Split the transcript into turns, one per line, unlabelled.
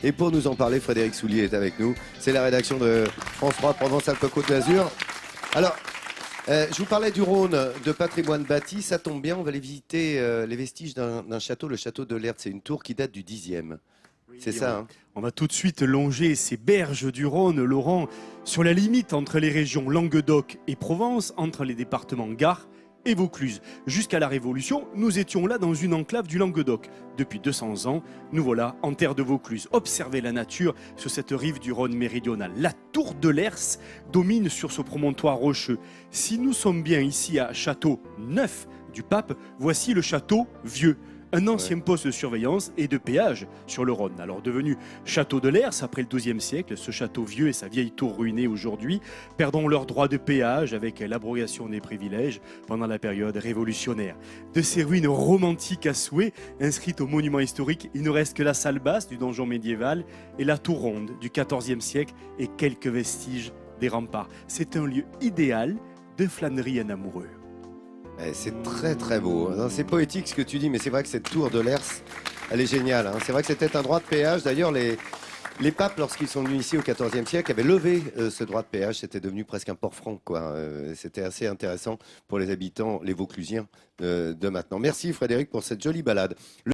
Et pour nous en parler, Frédéric Soulier est avec nous. C'est la rédaction de France 3 Provence-Alpes-Côte d'Azur. Alors, je vous parlais du Rhône, de patrimoine bâti. Ça tombe bien, on va aller visiter les vestiges d'un château, le château de Lertz. C'est une tour qui date du 10e. C'est ça, hein?
On va tout de suite longer ces berges du Rhône, Laurent, sur la limite entre les régions Languedoc et Provence, entre les départements Gard et Vaucluse. Jusqu'à la Révolution, nous étions là dans une enclave du Languedoc. Depuis 200 ans, nous voilà en terre de Vaucluse. Observez la nature sur cette rive du Rhône méridional. La tour de Lers domine sur ce promontoire rocheux. Si nous sommes bien ici à Château Neuf du Pape, voici le château Vieux. Un ancien poste de surveillance et de péage sur le Rhône. Alors devenu château de Lers après le XIIe siècle, ce château vieux et sa vieille tour ruinée aujourd'hui perdront leur droit de péage avec l'abrogation des privilèges pendant la période révolutionnaire. De ces ruines romantiques à souhait, inscrites au monument historique, il ne reste que la salle basse du donjon médiéval et la tour ronde du XIVe siècle et quelques vestiges des remparts. C'est un lieu idéal de flânerie en amoureux.
C'est très très beau. C'est poétique ce que tu dis, mais c'est vrai que cette tour de Lers, elle est géniale, hein. C'est vrai que c'était un droit de péage. D'ailleurs, les papes, lorsqu'ils sont venus ici au XIVe siècle, avaient levé ce droit de péage. C'était devenu presque un port franc, quoi. C'était assez intéressant pour les habitants, les Vauclusiens de maintenant. Merci Frédéric pour cette jolie balade.